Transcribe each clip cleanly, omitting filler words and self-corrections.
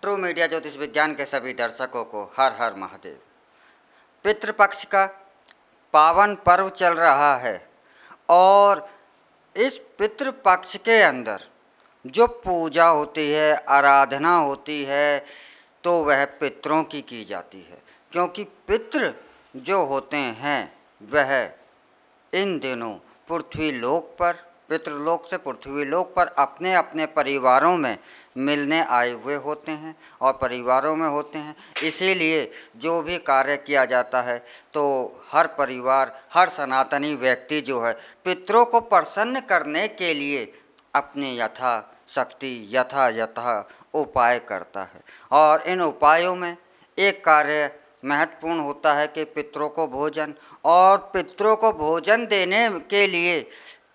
True media ज्योतिष विज्ञान के सभी दर्शकों को हर हर महादेव। पितृपक्ष का पावन पर्व चल रहा है और इस पितृपक्ष के अंदर जो पूजा होती है, आराधना होती है, तो वह पितरों की जाती है, क्योंकि पितृ जो होते हैं वह इन दिनों पृथ्वी लोक पर, पितृलोक से पृथ्वी लोक पर अपने अपने परिवारों में मिलने आए हुए होते हैं और परिवारों में होते हैं। इसीलिए जो भी कार्य किया जाता है तो हर परिवार, हर सनातनी व्यक्ति जो है पितरों को प्रसन्न करने के लिए अपने यथाशक्ति यथा उपाय करता है। और इन उपायों में एक कार्य महत्वपूर्ण होता है कि पितरों को भोजन, और पितरों को भोजन देने के लिए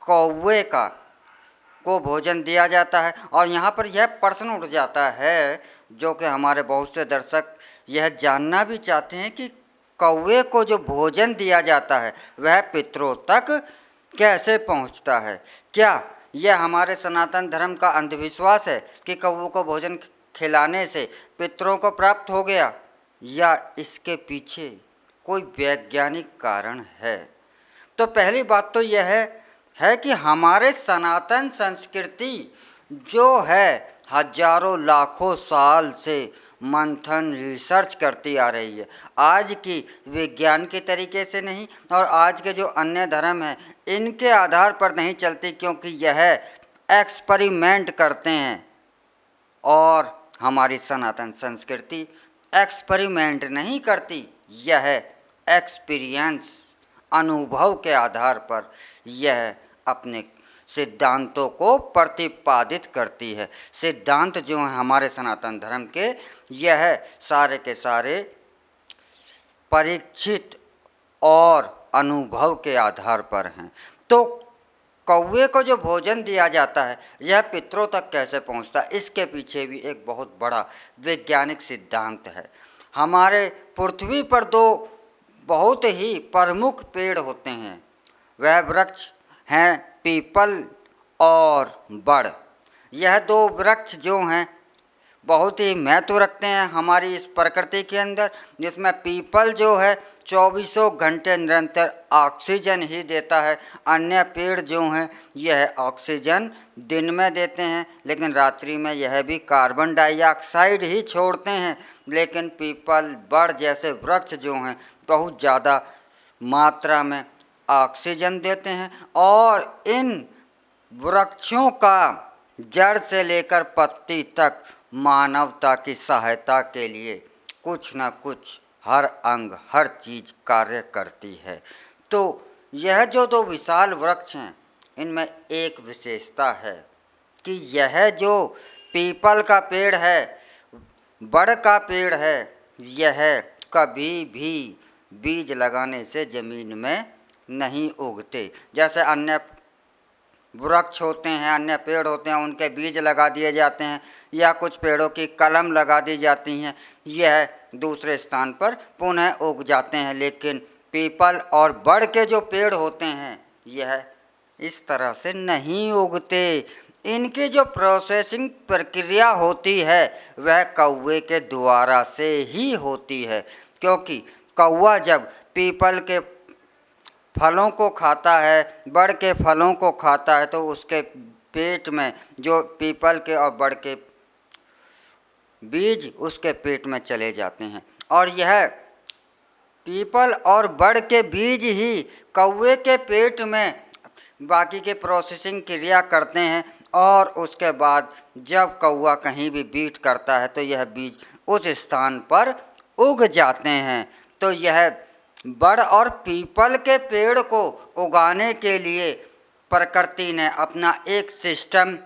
कौवे को भोजन दिया जाता है। और यहाँ पर यह प्रश्न उठ जाता है, जो कि हमारे बहुत से दर्शक यह जानना भी चाहते हैं कि कौवे को जो भोजन दिया जाता है वह पितरों तक कैसे पहुँचता है। क्या यह हमारे सनातन धर्म का अंधविश्वास है कि कौवे को भोजन खिलाने से पितरों को प्राप्त हो गया, या इसके पीछे कोई वैज्ञानिक कारण है? तो पहली बात तो यह है कि हमारे सनातन संस्कृति जो है हजारों लाखों साल से मंथन रिसर्च करती आ रही है। आज की विज्ञान के तरीके से नहीं, और आज के जो अन्य धर्म हैं इनके आधार पर नहीं चलती, क्योंकि यह एक्सपेरिमेंट करते हैं। और हमारी सनातन संस्कृति एक्सपेरिमेंट नहीं करती, यह एक्सपीरियंस, अनुभव के आधार पर यह अपने सिद्धांतों को प्रतिपादित करती है। सिद्धांत जो हैं हमारे सनातन धर्म के, यह सारे के सारे परीक्षित और अनुभव के आधार पर हैं। तो कौवे को जो भोजन दिया जाता है यह पितरों तक कैसे पहुंचता है, इसके पीछे भी एक बहुत बड़ा वैज्ञानिक सिद्धांत है। हमारे पृथ्वी पर दो बहुत ही प्रमुख पेड़ होते हैं, वह वृक्ष हैं पीपल और बड़। यह दो वृक्ष जो हैं बहुत ही महत्व रखते हैं हमारी इस प्रकृति के अंदर, जिसमें पीपल जो है 24 घंटे निरंतर ऑक्सीजन ही देता है। अन्य पेड़ जो हैं यह ऑक्सीजन दिन में देते हैं, लेकिन रात्रि में यह भी कार्बन डाइऑक्साइड ही छोड़ते हैं। लेकिन पीपल, बड़ जैसे वृक्ष जो हैं बहुत ज़्यादा मात्रा में ऑक्सीजन देते हैं, और इन वृक्षों का जड़ से लेकर पत्ती तक मानवता की सहायता के लिए कुछ न कुछ हर अंग, हर चीज़ कार्य करती है। तो यह जो दो विशाल वृक्ष हैं इनमें एक विशेषता है कि यह जो पीपल का पेड़ है, बड़ का पेड़ है, यह कभी भी बीज लगाने से ज़मीन में नहीं उगते। जैसे अन्य वृक्ष होते हैं, अन्य पेड़ होते हैं, उनके बीज लगा दिए जाते हैं, या कुछ पेड़ों की कलम लगा दी जाती हैं, यह दूसरे स्थान पर पुनः उग जाते हैं। लेकिन पीपल और बड़ के जो पेड़ होते हैं यह इस तरह से नहीं उगते। इनकी जो प्रोसेसिंग प्रक्रिया होती है वह कौवे के द्वारा से ही होती है, क्योंकि कौवा जब पीपल के फलों को खाता है, बड़ के फलों को खाता है, तो उसके पेट में जो पीपल के और बड़ के बीज उसके पेट में चले जाते हैं, और यह पीपल और बड़ के बीज ही कौवे के पेट में बाकी के प्रोसेसिंग क्रिया करते हैं। और उसके बाद जब कौवा कहीं भी बीट करता है तो यह बीज उस स्थान पर उग जाते हैं। तो यह बड़ और पीपल के पेड़ को उगाने के लिए प्रकृति ने अपना एक सिस्टम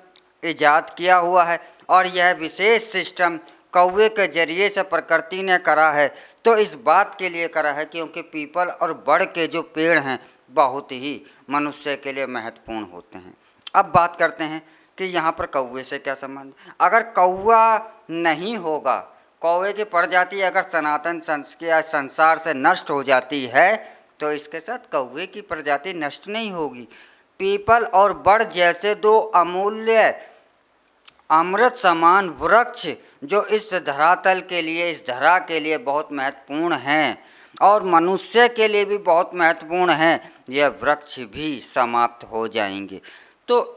ईजाद किया हुआ है, और यह विशेष सिस्टम कौवे के जरिए से प्रकृति ने करा है। तो इस बात के लिए करा है क्योंकि पीपल और बड़ के जो पेड़ हैं बहुत ही मनुष्य के लिए महत्वपूर्ण होते हैं। अब बात करते हैं कि यहाँ पर कौवे से क्या संबंध। अगर कौवा नहीं होगा, कौवे की प्रजाति अगर सनातन संसार से नष्ट हो जाती है तो इसके साथ कौवे की प्रजाति नष्ट नहीं होगी। पीपल और बड़ जैसे दो अमूल्य अमृत समान वृक्ष जो इस धरातल के लिए, इस धरा के लिए बहुत महत्वपूर्ण हैं और मनुष्य के लिए भी बहुत महत्वपूर्ण हैं, यह वृक्ष भी समाप्त हो जाएंगे। तो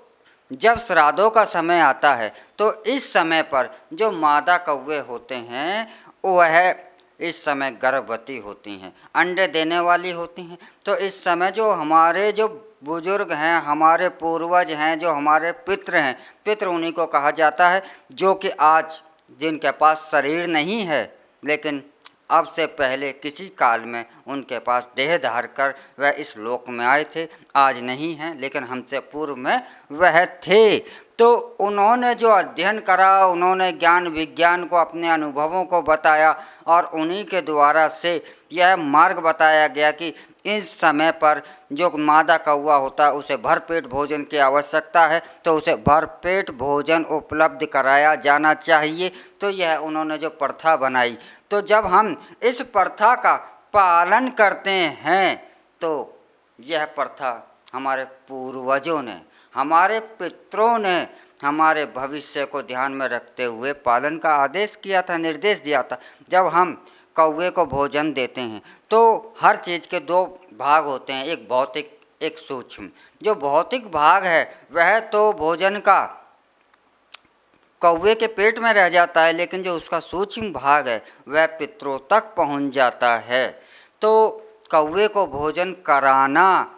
जब श्राद्धों का समय आता है तो इस समय पर जो मादा कौवे होते हैं वह इस समय गर्भवती होती हैं, अंडे देने वाली होती हैं। तो इस समय जो हमारे जो बुजुर्ग हैं, हमारे पूर्वज हैं, जो हमारे पितृ हैं, पितृ उन्हीं को कहा जाता है जो कि आज जिनके पास शरीर नहीं है लेकिन अब से पहले किसी काल में उनके पास देह धार कर वह इस लोक में आए थे, आज नहीं हैं लेकिन हमसे पूर्व में वह थे। तो उन्होंने जो अध्ययन करा, उन्होंने ज्ञान विज्ञान को, अपने अनुभवों को बताया और उन्हीं के द्वारा से यह मार्ग बताया गया कि इस समय पर जो मादा कौवा होता है उसे भरपेट भोजन की आवश्यकता है, तो उसे भरपेट भोजन उपलब्ध कराया जाना चाहिए। तो यह उन्होंने जो प्रथा बनाई, तो जब हम इस प्रथा का पालन करते हैं तो यह प्रथा हमारे पूर्वजों ने, हमारे पितरों ने हमारे भविष्य को ध्यान में रखते हुए पालन का आदेश किया था, निर्देश दिया था। जब हम कौवे को भोजन देते हैं तो हर चीज़ के दो भाग होते हैं, एक भौतिक, एक सूक्ष्म। जो भौतिक भाग है वह तो भोजन का कौवे के पेट में रह जाता है, लेकिन जो उसका सूक्ष्म भाग है वह पितरों तक पहुंच जाता है। तो कौवे को भोजन कराना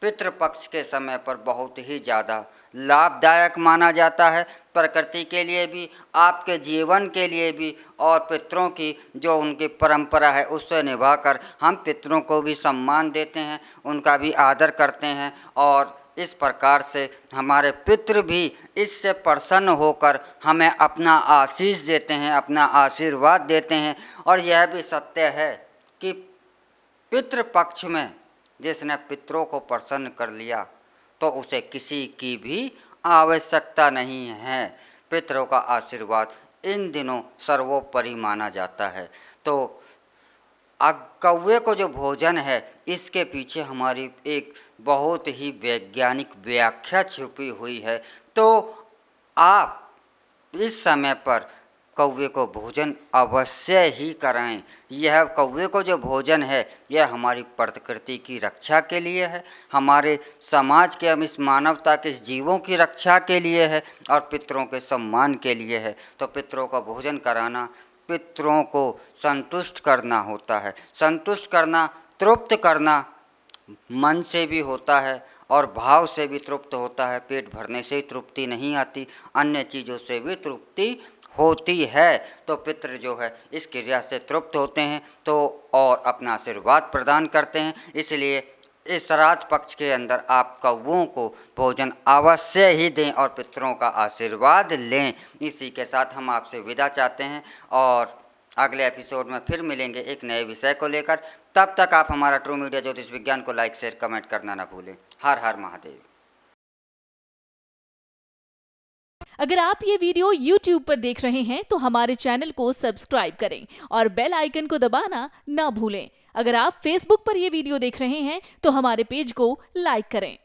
पितृपक्ष के समय पर बहुत ही ज़्यादा लाभदायक माना जाता है, प्रकृति के लिए भी, आपके जीवन के लिए भी, और पितरों की जो उनकी परंपरा है उससे निभाकर हम पितरों को भी सम्मान देते हैं, उनका भी आदर करते हैं और इस प्रकार से हमारे पितृ भी इससे प्रसन्न होकर हमें अपना आशीष देते हैं, अपना आशीर्वाद देते हैं। और यह भी सत्य है कि पितृपक्ष में जिसने पितरों को प्रसन्न कर लिया तो उसे किसी की भी आवश्यकता नहीं है। पितरों का आशीर्वाद इन दिनों सर्वोपरि माना जाता है। तो कौवे को जो भोजन है इसके पीछे हमारी एक बहुत ही वैज्ञानिक व्याख्या छुपी हुई है। तो आप इस समय पर कौवे को भोजन अवश्य ही कराएं। यह कौवे को जो भोजन है यह हमारी प्रकृति की रक्षा के लिए है, हमारे समाज के, हम इस मानवता के जीवों की रक्षा के लिए है और पितरों के सम्मान के लिए है। तो पितरों का भोजन कराना पितरों को संतुष्ट करना होता है। संतुष्ट करना, तृप्त करना मन से भी होता है और भाव से भी तृप्त होता है। पेट भरने से ही तृप्ति नहीं आती, अन्य चीज़ों से भी तृप्ति होती है। तो पितृ जो है इस क्रिया से तृप्त होते हैं तो और अपना आशीर्वाद प्रदान करते हैं। इसलिए इस श्राद्ध पक्ष के अंदर आप कौवों को भोजन अवश्य ही दें और पितरों का आशीर्वाद लें। इसी के साथ हम आपसे विदा चाहते हैं और अगले एपिसोड में फिर मिलेंगे एक नए विषय को लेकर। तब तक आप हमारा ट्रू मीडिया ज्योतिष विज्ञान को लाइक, शेयर, कमेंट करना ना भूलें। हर हर महादेव। अगर आप ये वीडियो YouTube पर देख रहे हैं तो हमारे चैनल को सब्सक्राइब करें और बेल आइकन को दबाना ना भूलें। अगर आप Facebook पर ये वीडियो देख रहे हैं तो हमारे पेज को लाइक करें।